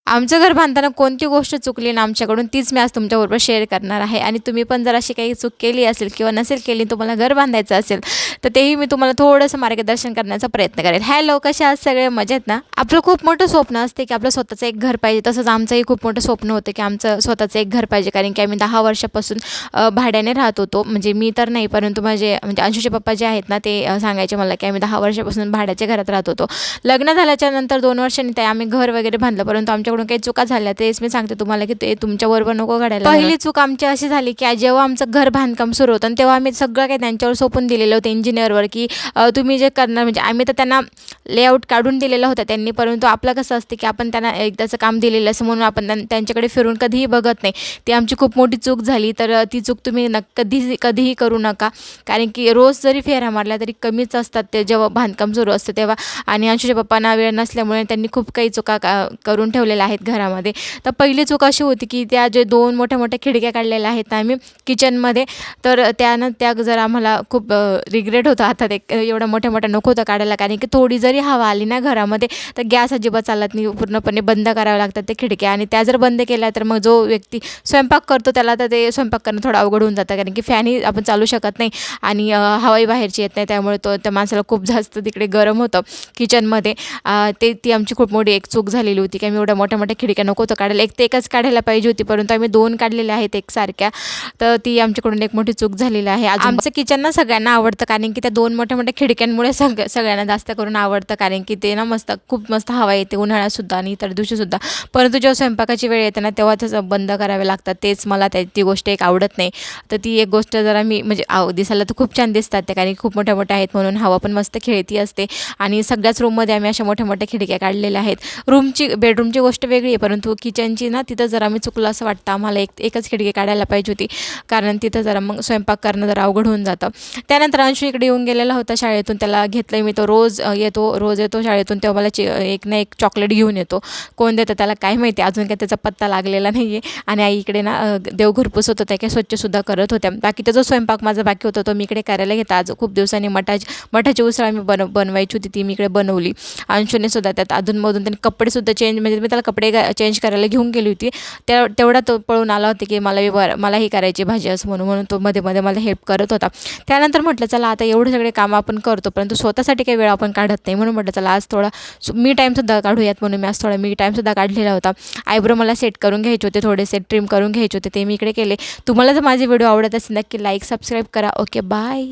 आमचं घर बांधताना कोणती गोष्ट चुकली ना आमच्याकडून तीच मी आज तुमच्याबरोबर शेअर करणार आहे. आणि तुम्ही पण जर अशी काही चूक केली असेल किंवा नसेल केली, तुम्हाला घर बांधायचं असेल तर तेही मी तुम्हाला थोडंसं मार्गदर्शन करण्याचा प्रयत्न करेल. हॅलो, कसे आहात सगळे? मजेत ना? आपलं खूप मोठं स्वप्न असते की आपलं स्वतःचं एक घर पाहिजे. तसंच आमचंही खूप मोठं स्वप्न होतं की आमचं स्वतःचं एक घर पाहिजे, कारण की आम्ही 10 वर्षापासून भाड्याने राहत होतो. म्हणजे मी तर नाही, परंतु माझे म्हणजे अंशूचे पप्पा जे आहेत ना ते सांगायचे मला की आम्ही 10 वर्षापासून भाड्याच्या घरात राहत होतो. लग्न झाल्याच्या नंतर 2 वर्षांनी ते आम्ही घर वगैरे बांधलं, परंतु आमच्याकडून काही चुका झाल्या. तेच मी सांगते तुम्हाला की ते तुमच्याबरोबर नको घडायला. पहिली चूक आमची अशी झाली की जेव्हा आमचं घर बांधकाम सुरू होतं तेव्हा आम्ही सगळं काही त्यांच्यावर सोपून दिलेलं होतं, इंजिनियरवर, की तुम्ही जे करणार. म्हणजे आम्ही तर त्यांना लेआउट काढून दिलेलं होतं त्यांनी, परंतु आपलं कसं असतं की आपण त्यांना एकदाचं काम दिलेलं असं म्हणून आपण त्यांच्याकडे फिरून कधीही बघत नाही. ती आमची खूप मोठी चूक झाली. तर ती चूक तुम्ही कधीही करू नका, कारण की रोज जरी फेऱ्या मारल्या तरी कमीच असतात ते जेव्हा बांधकाम सुरू असतं तेव्हा. आणि अंशूच्या पप्पांना वेळ नसल्यामुळे त्यांनी खूप काही चुका करून ठेवलेल्या आहेत घरामध्ये. तर पहिली चूक अशी होती की त्या जे 2 मोठ्या मोठ्या खिडक्या काढलेल्या आहेत आम्ही किचनमध्ये, तर त्या जर आम्हाला खूप रिग्रेट होतं आता ते एवढ्या मोठ्या मोठ्या नको होतं काढायला, कारण की थोडी जरी हवा आली ना घरामध्ये तर गॅस अजिबात चालत नाही, पूर्णपणे बंद कराव्या लागतात ते खिडक्या. आणि त्या जर बंद केल्या तर मग जो व्यक्ती स्वयंपाक करतो त्याला तर ते स्वयंपाक करणं थोडं अवघड होऊन जातं, कारण की फॅनही आपण चालू शकत नाही आणि हवाही बाहेरची येत नाही, त्यामुळे त्या माणसाला खूप जास्त तिकडे गरम होतं किचनमध्ये. ती आमची खूप मोठी एक चूक झालेली होती की आम्ही एवढ्या मोठ्या मोठ्या खिडक्या नको होतं काढायला. एकच काढायला पाहिजे होती, परंतु आम्ही 2 काढलेल्या आहेत एकसारख्या. तर ती आमच्याकडून एक मोठी चूक झालेली आहे. आमचं किचन ना सगळ्यांना आवडतं, कारण की त्या 2 मोठ्या मोठ्या खिडक्यांमुळे सगळ्यांना जास्त करून आवडतं, कारण की ते ना खूप मस्त हवा येते उन्हाळ्यातसुद्धा आणि इतर दिवशीसुद्धा. परंतु जेव्हा स्वयंपाकाची वेळ येते ना तेव्हा त्याचं बंद करावे लागतात, तेच मला ती गोष्ट एक आवडत नाही. तर ती एक गोष्ट जरा मी म्हणजे दिसायला तर खूप छान दिसतात त्या, कारण की खूप मोठ्या मोठ्या आहेत म्हणून हवा पण मस्त खेळती असते. आणि सगळ्याच रूममध्ये आम्ही अशा मोठ्या मोठ्या खिडक्या काढलेल्या आहेत. बेडरूमची गोष्ट वेगळी आहे, परंतु किचनची ना तिथं जरा मी चुकलं असं वाटतं. आम्हाला एकच खिडकी काढायला पाहिजे होती, कारण तिथं जरा मग स्वयंपाक करणं जरा अवघड होऊन जातं. त्यानंतर अंशू इकडे येऊन गेलेला होता शाळेतून, त्याला घेतलं मी. तो रोज येतो शाळेतून, तेव्हा मला एक ना एक चॉकलेट घेऊन येतो. कोण देतं त्याला काय माहिती, अजून काय त्याचा पत्ता लागलेला नाही आहे. आणि आई इकडे ना देवघर पुसत होत्या, काय स्वच्छसुद्धा करत होत्या. बाकीचा जो स्वयंपाक माझा बाकी होता तो मी इकडे करायला घेता. आज खूप दिवसांनी मठाची उसळ मी बनवायची होती, ती मी इकडे बनवली. अंशूने सुद्धा त्यात अधूनमधून त्यांनी कपडेसुद्धा म्हणजे मी त्याला कपडे चेंज करायला घेऊन गेली होती. तेवढा तो पळून आला होता की मलाही करायची भाजी असं म्हणून तो मध्ये मध्ये मला हेल्प करत होता. त्यानंतर म्हटलं चला आता एवढे सगळे कामं आपण करतो, परंतु स्वतःसाठी काही वेळ आपण काढत नाही, म्हणून म्हटलं चला आज थोडा मी टाईमसुद्धा काढूयात. म्हणून मी आज थोडा मी टाईमसुद्धा काढलेला होता. आयब्रो मला सेट करून घ्यायचे होते, थोडेसे ट्रिम करून घ्यायचे होते, ते मी इकडे केले. तुम्हाला जर माझे व्हिडिओ आवडत असेल नक्की लाईक सबस्क्राईब करा. Okay, bye.